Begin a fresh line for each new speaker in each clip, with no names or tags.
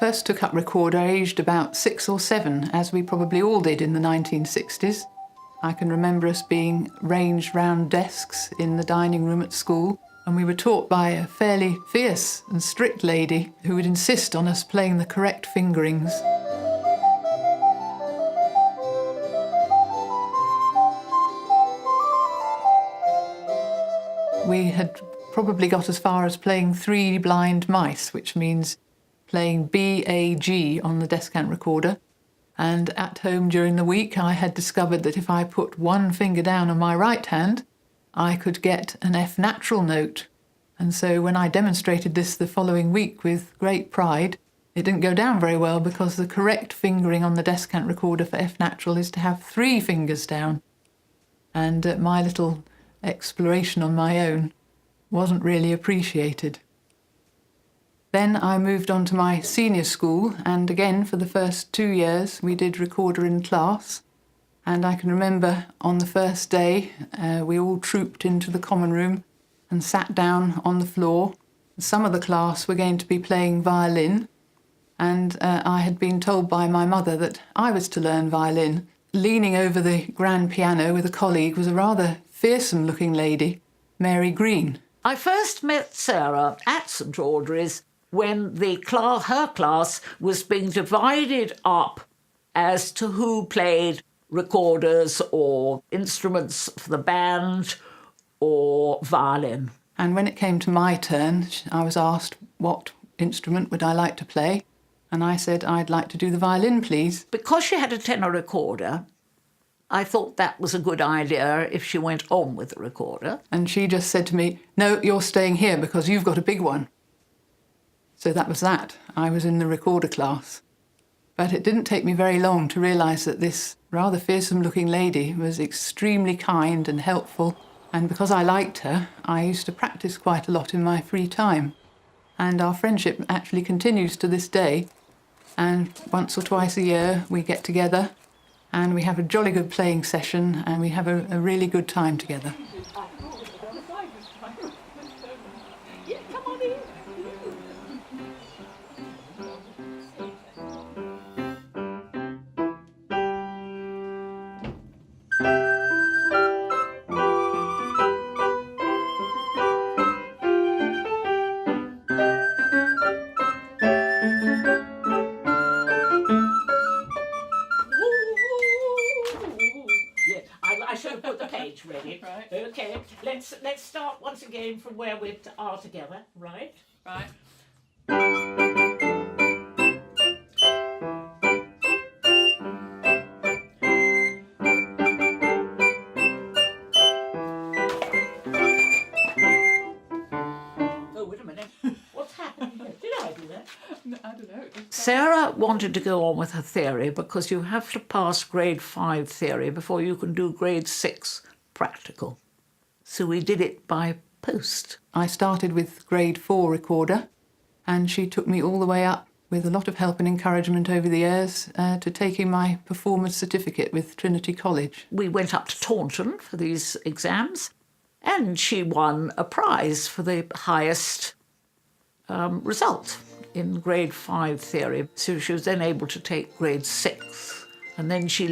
first took up recorder aged about 6 or 7, as we probably all did in the 1960s. I can remember us being ranged round desks in the dining room at school, and we were taught by a fairly fierce and strict lady who would insist on us playing the correct fingerings. We had probably got as far as playing 3 blind mice, which means playing B-A-G on the descant recorder. And at home during the week, I had discovered that if I put one finger down on my right hand, I could get an F natural note. And so when I demonstrated this the following week with great pride, it didn't go down very well because the correct fingering on the descant recorder for F natural is to have 3 fingers down. And my little exploration on my own wasn't really appreciated. Then I moved on to my senior school, and again for the first 2 years we did recorder in class. And I can remember on the first day we all trooped into the common room and sat down on the floor. Some of the class were going to be playing violin, and I had been told by my mother that I was to learn violin. Leaning over the grand piano with a colleague was a rather fearsome-looking lady, Mary Green.
I first met Sarah at St Audrey's when her class was being divided up as to who played recorders or instruments for the band or violin.
And when it came to my turn, I was asked what instrument would I like to play, and I said I'd like to do the violin, please.
Because she had a tenor recorder, I thought that was a good idea if she went on with the recorder.
And she just said to me, "No, you're staying here because you've got a big one." So that was that. I was in the recorder class. But it didn't take me very long to realise that this rather fearsome-looking lady was extremely kind and helpful, and because I liked her, I used to practice quite a lot in my free time. And our friendship actually continues to this day, and once or twice a year we get together and we have a jolly good playing session and we have a really good time together.
I should have put the page ready.
Right.
Okay, let's start once again from where we are together, right?
Right.
Oh, wait a minute. What's happening here? Did I do that?
No, I don't know.
Sarah wanted to go on with her theory because you have to pass grade 5 theory before you can do grade 6 practical. So we did it by post.
I started with grade 4 recorder, and she took me all the way up with a lot of help and encouragement over the years to taking my performance certificate with Trinity College.
We went up to Taunton for these exams, and she won a prize for the highest result in grade 5 theory. So she was then able to take grade 6. And then she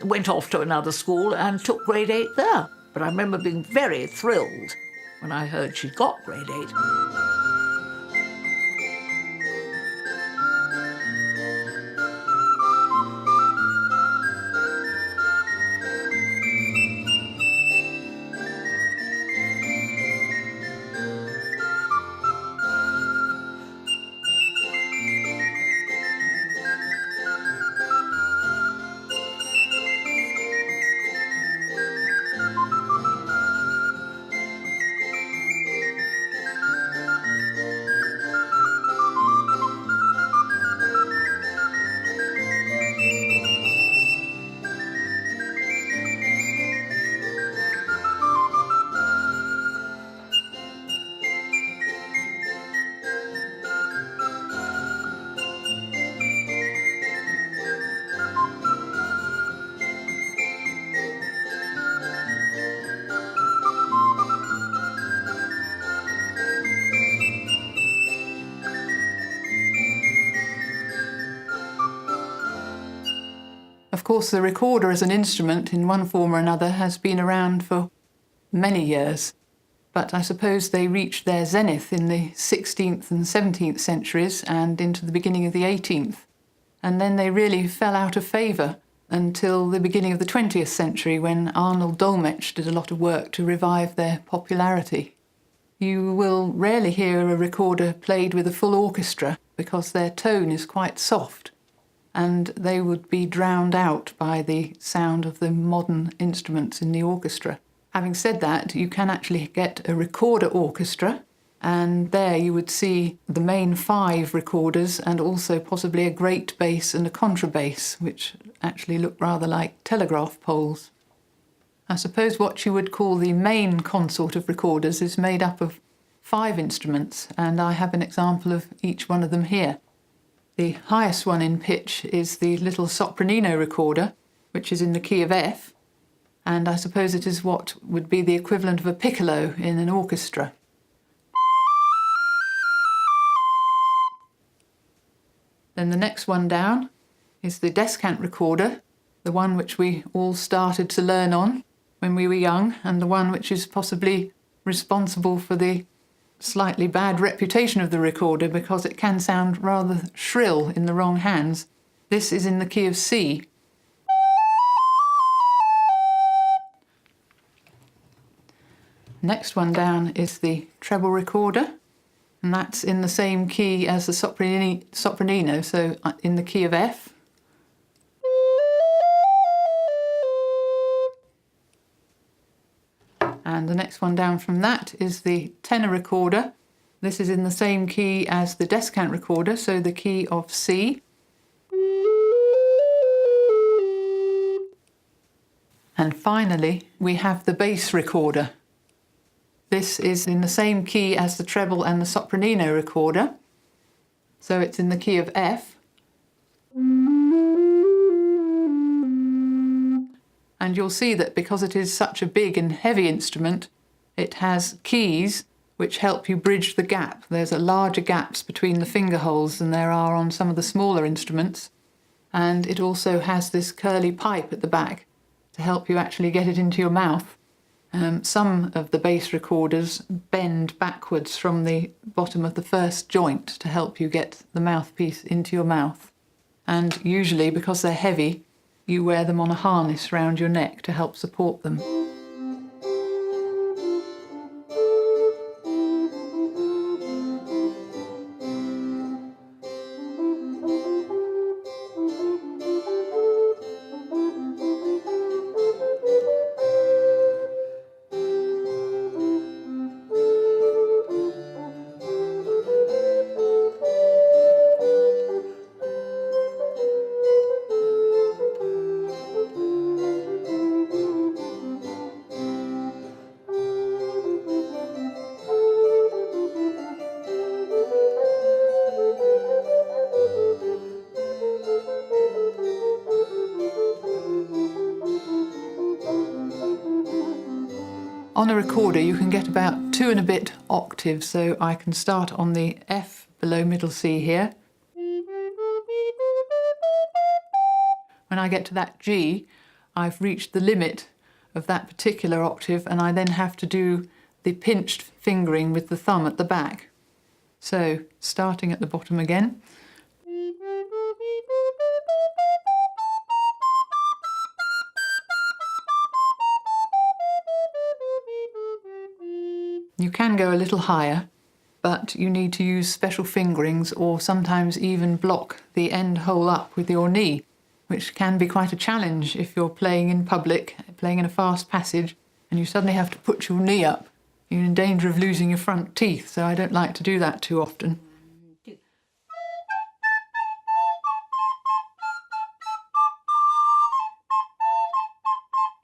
went off to another school and took grade 8 there. But I remember being very thrilled when I heard she got grade 8.
Of course, the recorder as an instrument in one form or another has been around for many years, but I suppose they reached their zenith in the 16th and 17th centuries and into the beginning of the 18th. And then they really fell out of favour until the beginning of the 20th century, when Arnold Dolmetsch did a lot of work to revive their popularity. You will rarely hear a recorder played with a full orchestra because their tone is quite soft, and they would be drowned out by the sound of the modern instruments in the orchestra. Having said that, you can actually get a recorder orchestra, and there you would see the main 5 recorders and also possibly a great bass and a contrabass, which actually look rather like telegraph poles. I suppose what you would call the main consort of recorders is made up of 5 instruments, and I have an example of each one of them here. The highest one in pitch is the little sopranino recorder, which is in the key of F, and I suppose it is what would be the equivalent of a piccolo in an orchestra. Then the next one down is the descant recorder, the one which we all started to learn on when we were young, and the one which is possibly responsible for the slightly bad reputation of the recorder because it can sound rather shrill in the wrong hands. This is in the key of C. Next one down is the treble recorder, and that's in the same key as the sopranino, so in the key of F. And the next one down from that is the tenor recorder. This is in the same key as the descant recorder, so the key of C. And finally, we have the bass recorder. This is in the same key as the treble and the sopranino recorder, so it's in the key of F. And you'll see that because it is such a big and heavy instrument, it has keys which help you bridge the gap. There's a larger gaps between the finger holes than there are on some of the smaller instruments. And it also has this curly pipe at the back to help you actually get it into your mouth. Some of the bass recorders bend backwards from the bottom of the first joint to help you get the mouthpiece into your mouth. And usually, because they're heavy, you wear them on a harness round your neck to help support them. On a recorder you can get about 2 and a bit octaves, so I can start on the F below middle C here. When I get to that G, I've reached the limit of that particular octave, and I then have to do the pinched fingering with the thumb at the back. So, starting at the bottom again. You can go a little higher, but you need to use special fingerings or sometimes even block the end hole up with your knee, which can be quite a challenge if you're playing in public, playing in a fast passage, and you suddenly have to put your knee up. You're in danger of losing your front teeth, so I don't like to do that too often.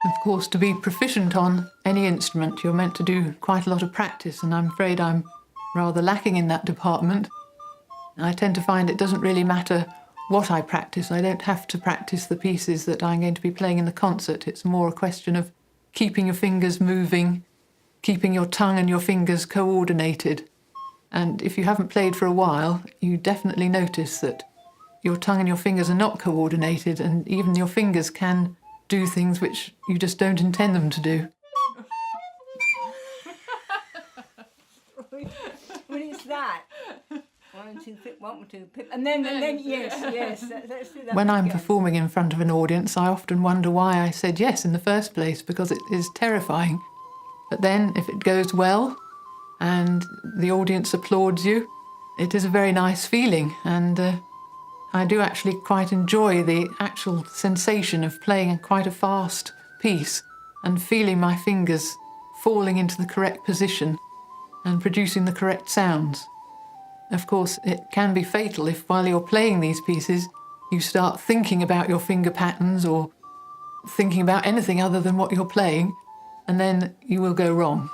Of course, to be proficient on any instrument, you're meant to do quite a lot of practice, and I'm afraid I'm rather lacking in that department. I tend to find it doesn't really matter what I practice. I don't have to practice the pieces that I'm going to be playing in the concert. It's more a question of keeping your fingers moving, keeping your tongue and your fingers coordinated. And if you haven't played for a while, you definitely notice that your tongue and your fingers are not coordinated, and even your fingers can do things which you just don't intend them to do.
When it's that. 1, 2, pip, 1, 2, pip, and then yes. Let's do that.
When I'm
again.
performing in front of an audience, I often wonder why I said yes in the first place, because it is terrifying. But then, if it goes well and the audience applauds you, it is a very nice feeling, and I do actually quite enjoy the actual sensation of playing quite a fast piece and feeling my fingers falling into the correct position and producing the correct sounds. Of course, it can be fatal if while you're playing these pieces, you start thinking about your finger patterns or thinking about anything other than what you're playing, and then you will go wrong.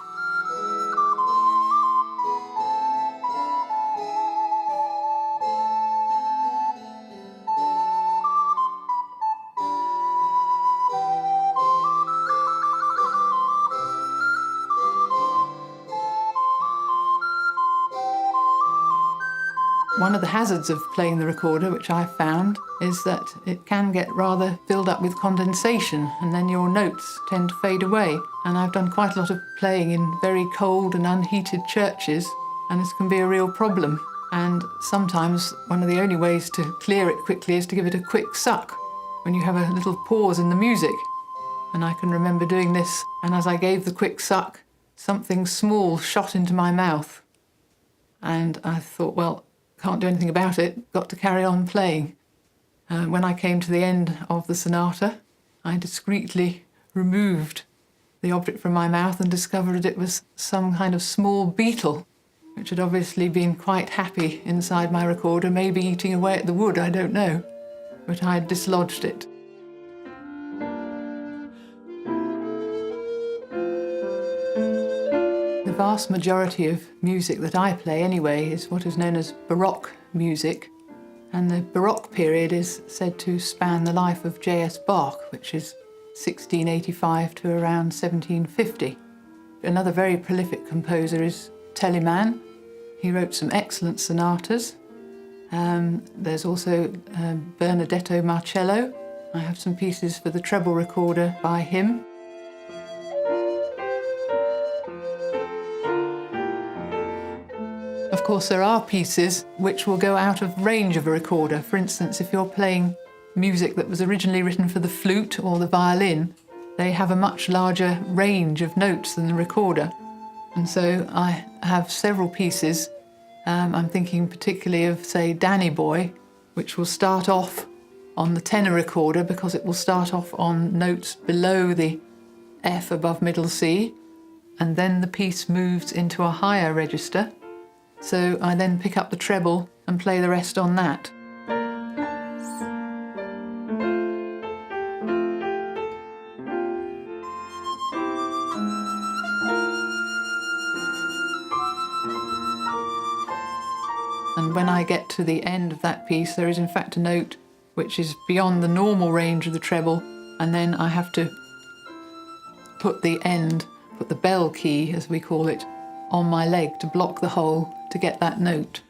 One of the hazards of playing the recorder, which I've found, is that it can get rather filled up with condensation, and then your notes tend to fade away. And I've done quite a lot of playing in very cold and unheated churches, and this can be a real problem. And sometimes one of the only ways to clear it quickly is to give it a quick suck when you have a little pause in the music. And I can remember doing this, and as I gave the quick suck, something small shot into my mouth. And I thought, well, can't do anything about it, got to carry on playing. When I came to the end of the sonata, I discreetly removed the object from my mouth and discovered that it was some kind of small beetle, which had obviously been quite happy inside my recorder, maybe eating away at the wood, I don't know, but I had dislodged it. The vast majority of music that I play anyway is what is known as Baroque music, and the Baroque period is said to span the life of J.S. Bach, which is 1685 to around 1750. Another very prolific composer is Telemann. He wrote some excellent sonatas. There's also Bernardetto Marcello. I have some pieces for the treble recorder by him. Of course, there are pieces which will go out of range of a recorder. For instance, if you're playing music that was originally written for the flute or the violin, they have a much larger range of notes than the recorder. And so I have several pieces. I'm thinking particularly of, say, Danny Boy, which will start off on the tenor recorder because it will start off on notes below the F above middle C, and then the piece moves into a higher register. So I then pick up the treble and play the rest on that. And when I get to the end of that piece, there is in fact a note which is beyond the normal range of the treble, and then I have to put the bell key, as we call it, on my leg to block the hole to get that note.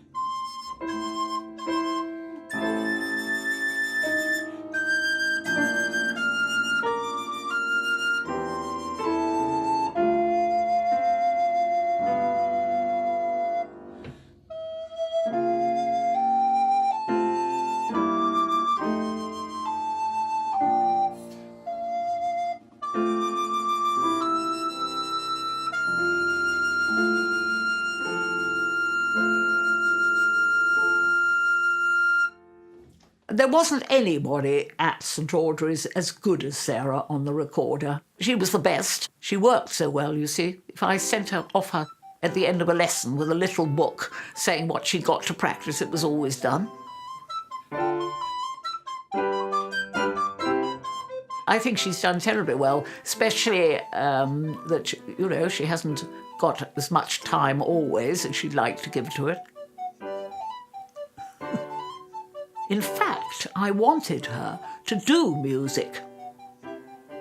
There wasn't anybody at St Audrey's as good as Sarah on the recorder. She was the best. She worked so well, you see. If I sent her off at the end of a lesson with a little book saying what she got to practice, it was always done. I think she's done terribly well, especially that, she hasn't got as much time always as she'd like to give to it. In fact, I wanted her to do music.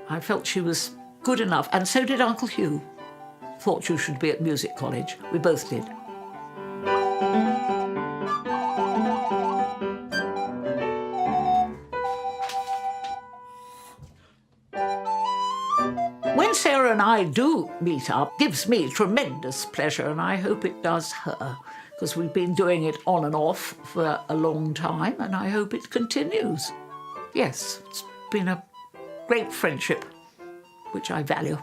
I felt she was good enough, and so did Uncle Hugh. Thought you should be at music college. We both did. and I do meet up gives me tremendous pleasure, and I hope it does her, because we've been doing it on and off for a long time, and I hope it continues. Yes, it's been a great friendship, which I value.